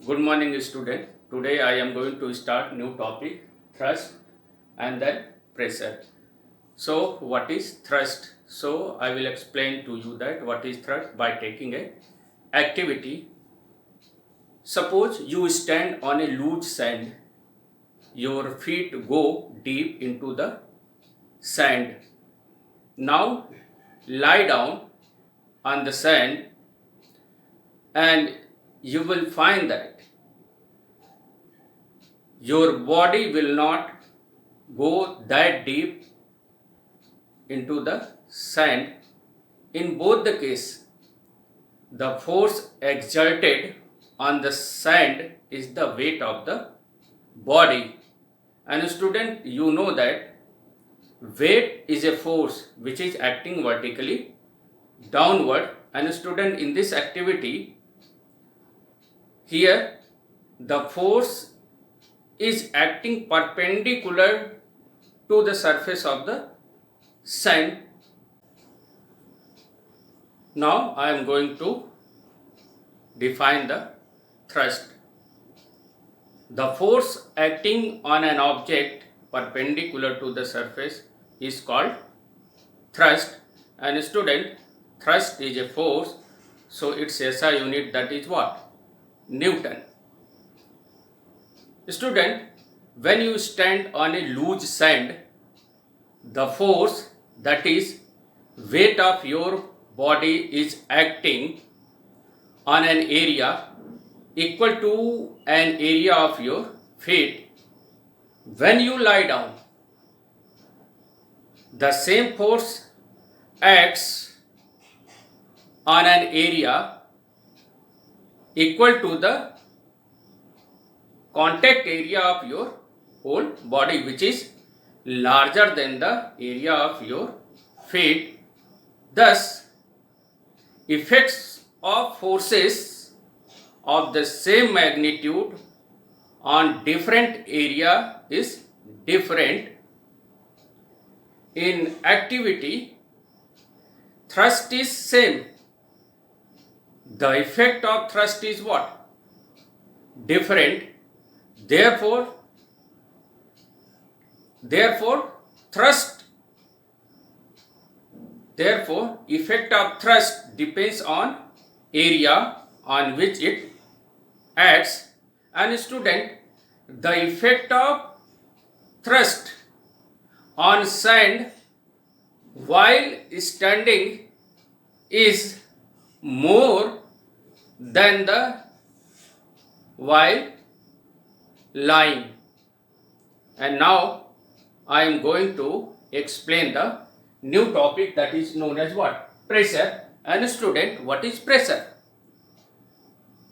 Good morning, student. Today I am going to start new topic, thrust and then pressure. So what is thrust? So I will explain to you that what is thrust by taking a activity. Suppose you stand on a loose sand. Your feet go deep into the sand. Now lie down on the sand and you will find that your body will not go that deep into the sand. In both the case, the force exerted on the sand is the weight of the body. And student, you know that weight is a force which is acting vertically downward. And student, in this activity, here the force is acting perpendicular to the surface of the sand. Now I am going to define the thrust. The force acting on an object perpendicular to the surface is called thrust. And student, thrust is a force, so its SI unit, that is what? Newton. Student, when you stand on a loose sand, the force, that is weight of your body, is acting on an area equal to an area of your feet. When you lie down, the same force acts on an area equal to the contact area of your whole body, which is larger than the area of your feet. Thus, effects of forces of the same magnitude on different area is different. In activity, thrust is same. The effect of thrust is what? Different. Therefore, effect of thrust depends on area on which it acts. And student, the effect of thrust on sand while standing is more than the while lying. And now I am going to explain the new topic, that is known as what? Pressure. And student, what is pressure?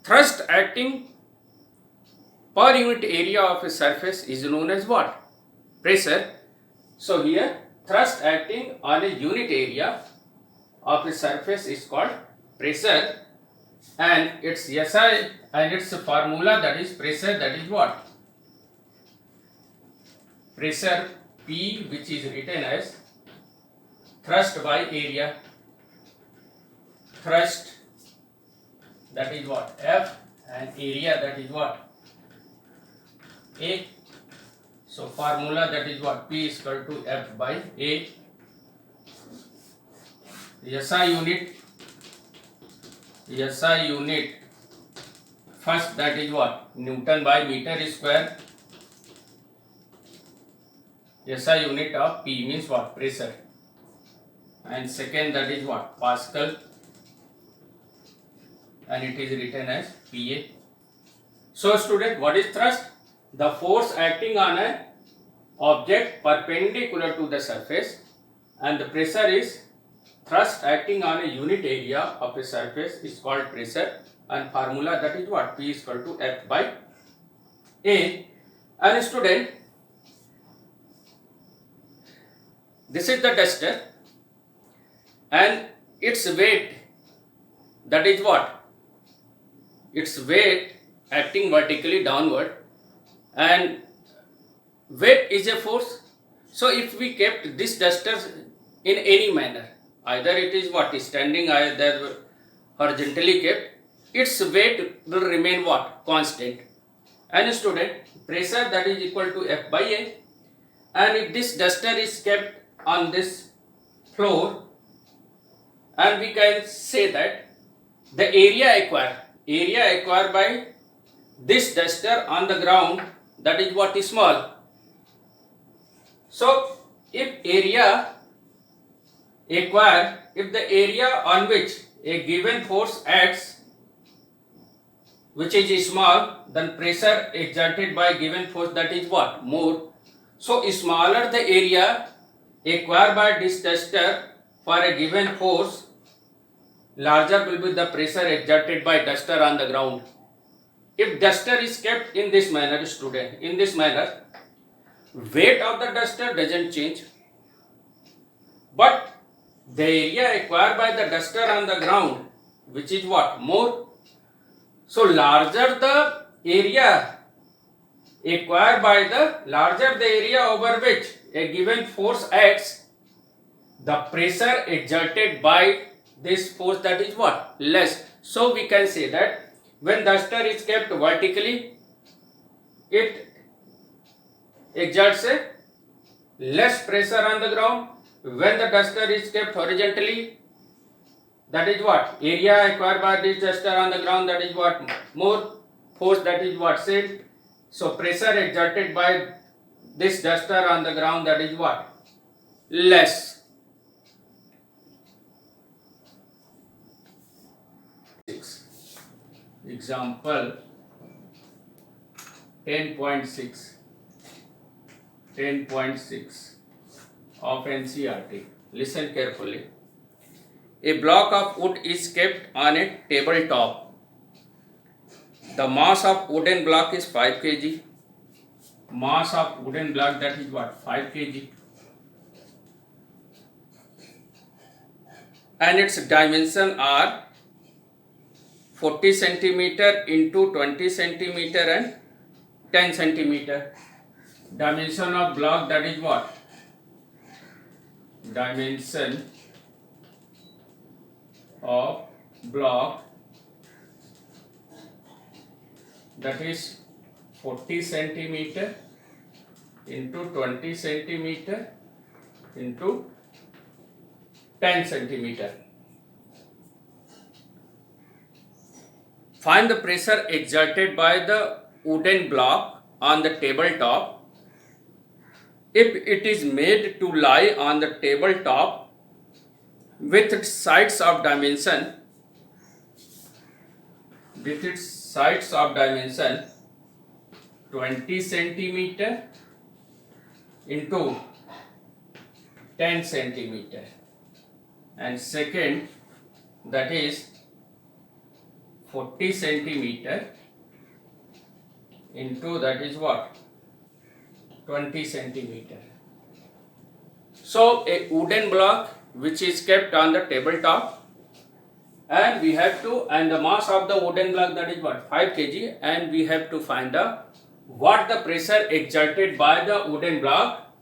Thrust acting per unit area of a surface is known as what? Pressure. So here, thrust acting on a unit area of a surface is called pressure, and its SI and its formula, that is pressure, that is what? Pressure P, which is written as thrust by area. Thrust, that is what? F, and area, that is what? A. So formula, that is what? P is equal to F by A. SI unit first, that is what? Newton by meter square. SI unit of P means what? Pressure. And second, that is what? Pascal, and it is written as PA. So student, what is thrust? The force acting on an object perpendicular to the surface, and the pressure is thrust acting on a unit area of a surface is called pressure, and formula, that is what? P is equal to F by A. And student, this is the duster and its weight, that is what? Its weight acting vertically downward, and weight is a force. So if we kept this duster in any manner, either it is what? Standing, either horizontally kept, its weight will remain what? Constant. And student, pressure that is equal to F by A, and if this duster is kept on this floor, and we can say that the area acquired by this duster on the ground, that is what is small. So if the area on which a given force acts, which is small, then pressure exerted by given force, that is what? More. So smaller the area acquired by this duster for a given force, larger will be the pressure exerted by duster on the ground. If duster is kept in this manner, student, in this manner, weight of the duster doesn't change, but the area acquired by the duster on the ground, which is what? More. So larger the area acquired by larger the area over which a given force acts, the pressure exerted by this force, that is what? Less. So we can say that when duster is kept vertically, it exerts a less pressure on the ground. When the duster is kept horizontally, that is what? Area acquired by this duster on the ground, that is what? More. Force, that is what? Same. So pressure exerted by this duster on the ground, that is what? Less. Example 10.6 of NCERT. Listen carefully. A block of wood is kept on a table top. The mass of wooden block is 5 kg. Mass of wooden block, that is what? 5 kg. And its dimension are 40 centimeter into 20 centimeter and 10 centimeter. Dimension of block, that is what? Dimension of block, that is 40 centimeter into 20 centimeter into 10 centimeter. Find the pressure exerted by the wooden block on the tabletop if it is made to lie on the tabletop with its sides of dimension 20 centimeter into 10 centimeter, and second, that is 40 centimeter into, that is what? 20 centimeter. So a wooden block which is kept on the tabletop, and we have to, and the mass of the wooden block, that is what? 5 kg, and we have to find what the pressure exerted by the wooden block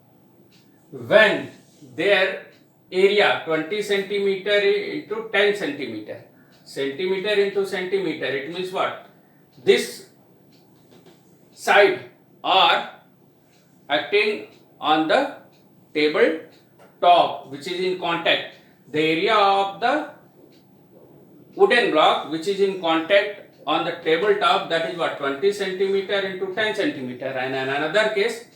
when their area 20 centimeter into 10 centimeter. Centimeter into centimeter, it means what? This side are acting on the table top which is in contact. The area of the wooden block which is in contact on the table top, that is what? 20 centimeter into 10 centimeter. And in another case,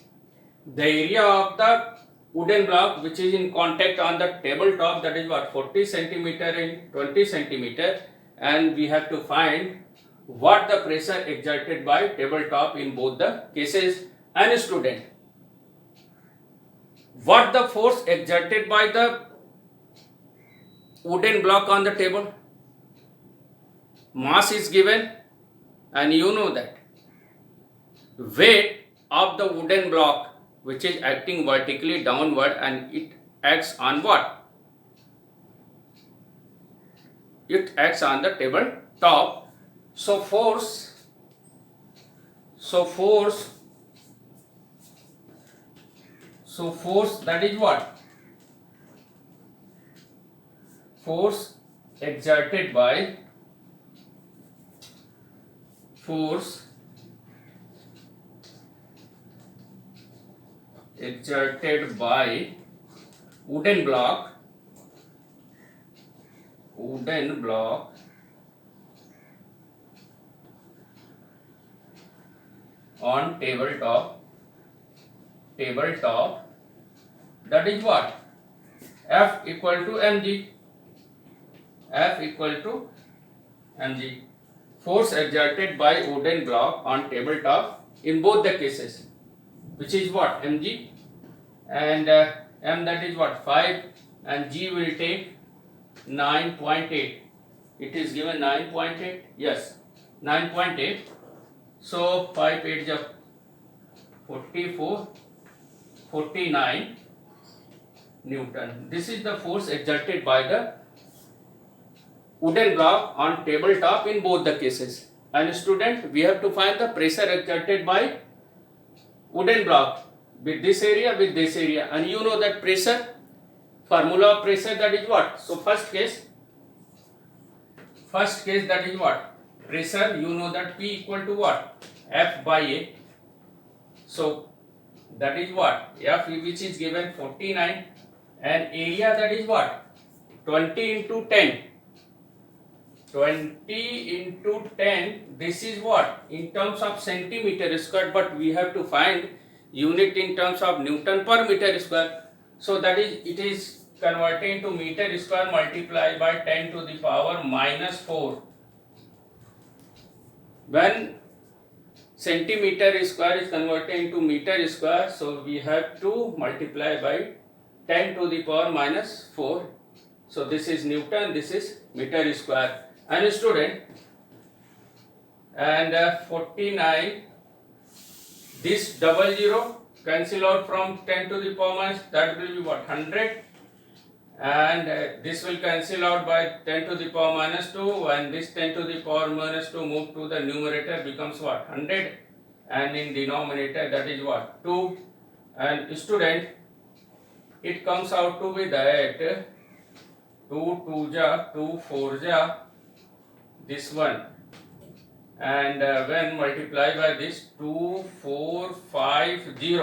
the area of the wooden block which is in contact on the table top, that is what? 40 centimeter in 20 centimeter, and we have to find what the pressure exerted by tabletop in both the cases. And student, what the force exerted by the wooden block on the table? Mass is given, and you know that weight of the wooden block which is acting vertically downward, and it acts on what? It acts on the table top. So force that is what? Force exerted by force exerted by wooden block on tabletop, that is what? F equal to mg. Force exerted by wooden block on tabletop in both the cases, which is what? mg, and m, that is what? 5, and g will take 9.8. It is given 9.8. Yes, 9.8. So 5 8 is 44, 49 Newton. This is the force exerted by the wooden block on tabletop in both the cases. And student, we have to find the pressure exerted by wooden block with this area, and you know that pressure, formula of pressure, that is what? So first case that is what? Pressure, you know that P equal to what? F by A. So that is what? F, which is given 49, and area, that is what? 20 into 10. 20 into 10, this is what? In terms of centimeter square, but we have to find unit in terms of Newton per meter square. So that is, it is converting to meter square multiplied by 10 to the power minus 4. When centimeter square is converted to meter square, so we have to multiply by 10 to the power minus 4. So this is Newton, this is meter square. And student, and 49, this 00 cancel out from 10 to the power minus, that will be what? 100, and this will cancel out by 10 to the power minus 2, and this 10 to the power minus 2 move to the numerator becomes what? 100, and in denominator, that is what? 2. And student, it comes out to be that 2 2 ja 2 4 ja, this one, and when multiplied by this 2450,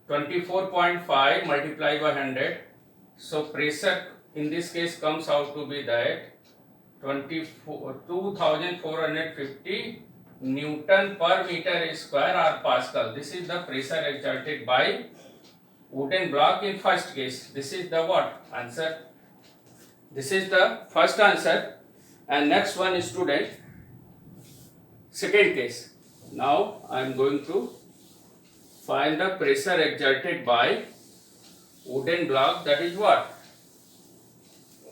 24.5 multiplied by 100, so pressure in this case comes out to be that 2450 Newton per meter square or Pascal. This is the pressure exerted by wooden block in first case. This is the what? Answer. This is the first answer. And next one is student, second case. Now I am going to find the pressure exerted by wooden block, that is what?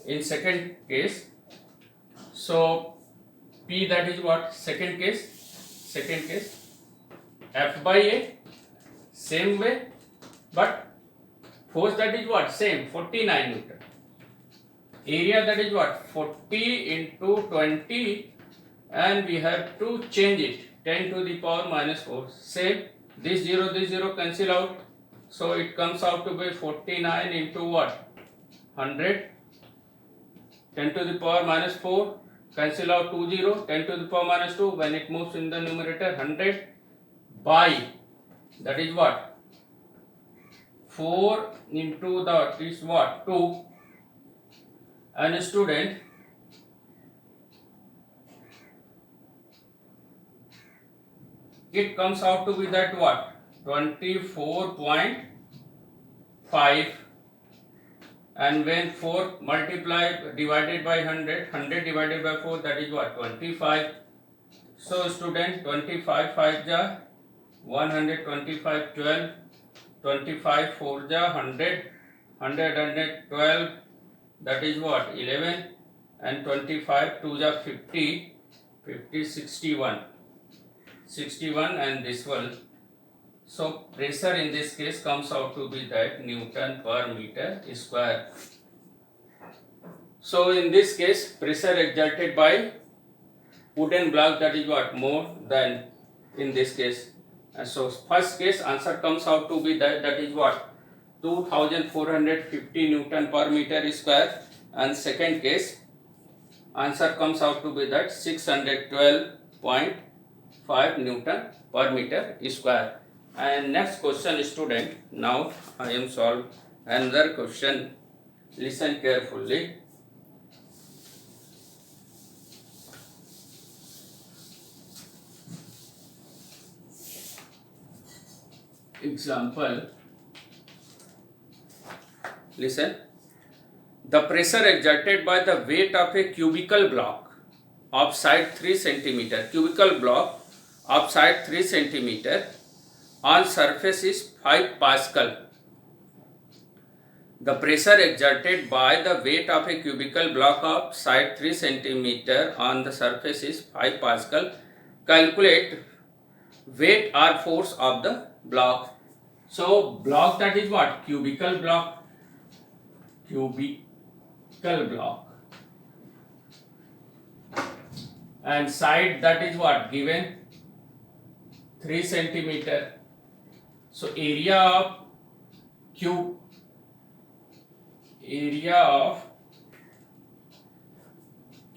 In second case. So P, that is what? Second case. F by A, same way, but force, that is what? Same, 49 Newton. Area, that is what? 40 into 20, and we have to change it, 10 to the power minus 4. Same, this 0 cancel out, so it comes out to be 49 into what? 100, 10 to the power minus 4, cancel out 20, 10 to the power minus 2, when it moves in the numerator, 100 by, that is what? 4 into that is what? 2. And student, it comes out to be that what? 24.5, and when 4 divided by 100 divided by 4, that is what? 25. So student, 25 5 ja 125, 12, 25 4 ja 100, 112, that is what? 11, and 25 2 ja 50, 61, and this one. So pressure in this case comes out to be that Newton per meter square. So in this case, pressure exerted by wooden block, that is what? More than in this case. And so first case answer comes out to be that is what? 2450 Newton per meter square, and second case answer comes out to be that 612.5 5 Newton per meter square. And next question, student. Now I am solve another question. Listen carefully. Example. Listen. The pressure exerted by the weight of a cubical block of side 3 cm. Cubical block of side 3 cm on surface is 5 Pascal. The pressure exerted by the weight of a cubical block of side 3 cm on the surface is 5 Pascal. Calculate weight or force of the block. So block, that is what? Cubical block. Cubical block. And side, that is what? Given 3 cm. So area of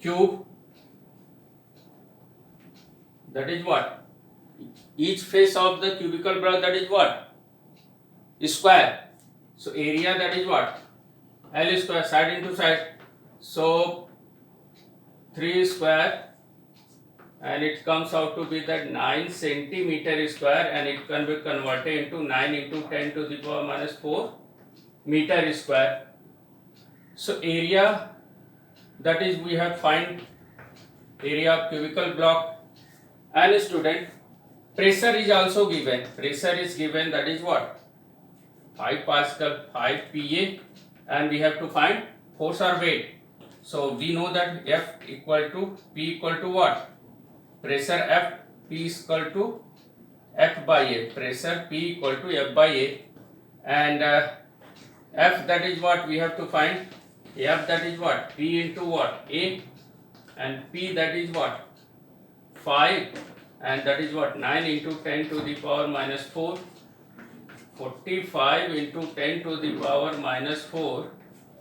cube, that is what? Each face of the cubical block, that is what? Square. So area, that is what? L square, side into side. So 3 square, and it comes out to be that 9 centimeter square, and it can be converted into 9 into 10 to the power minus 4 meter square. So area, that is, we have find area of cubical block. And student, pressure is also given. Pressure is given, that is what? 5 Pascal, 5 Pa, and we have to find force or weight. So we know that F equal to P equal to what? Pressure F, P is equal to F by A. Pressure P equal to F by A. And F, that is what we have to find? F, that is what? P into what? A. And P, that is what? 5. And that is what? 9 into 10 to the power minus 4. 45 into 10 to the power minus 4.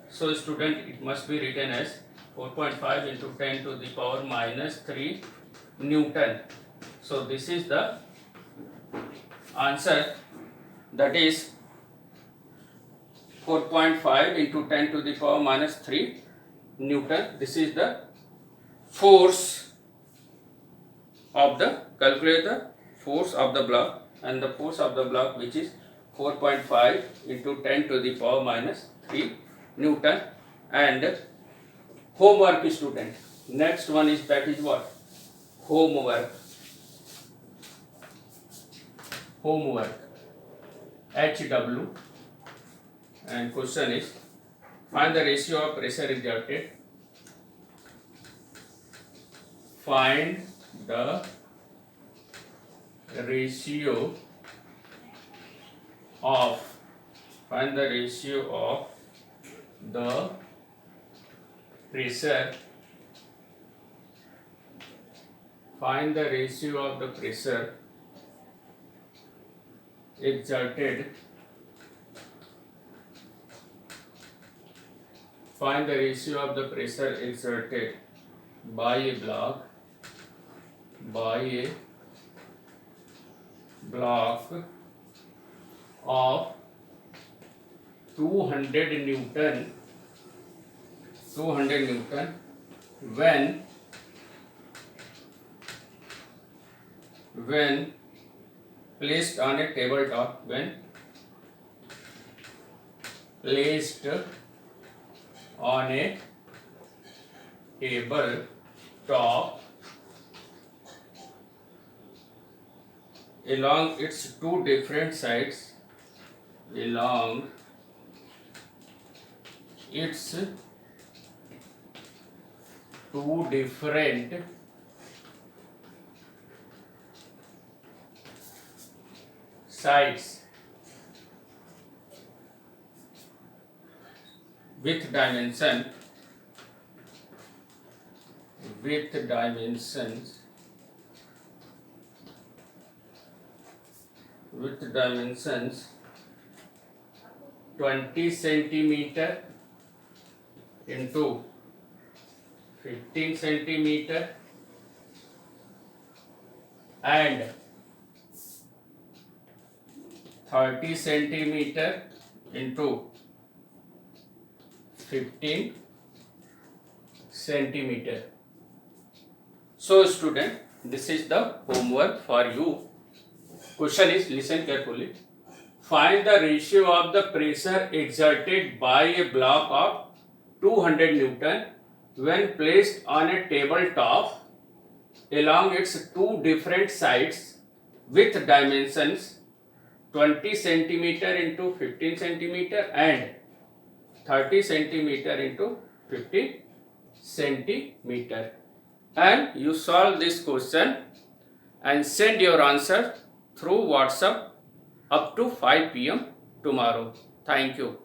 So student, it must be written as 4.5 into 10 to the power minus 3 Newton. So this is the answer, that is 4.5 into 10 to the power minus 3 Newton. This is the force of the, calculate the force of the block, and the force of the block, which is 4.5 into 10 to the power minus 3 Newton. And homework, student. Next one is, that is what? Homework. HW. And question is, find the ratio of pressure exerted. Find the ratio of the pressure. Find the ratio of the pressure exerted. Find the ratio of the pressure exerted by a block of 200 Newton when placed on a tabletop. When placed on a tabletop along its two different sides, with dimensions 20 centimeter into 15 centimeter and 30 centimeter into 15 centimeter. So student, this is the homework for you. Question is, listen carefully. Find the ratio of the pressure exerted by a block of 200 Newton when placed on a tabletop along its two different sides with dimensions 20 centimeter into 15 centimeter and 30 centimeter into 15 centimeter. And you solve this question and send your answer through WhatsApp up to 5 p.m. tomorrow. Thank you.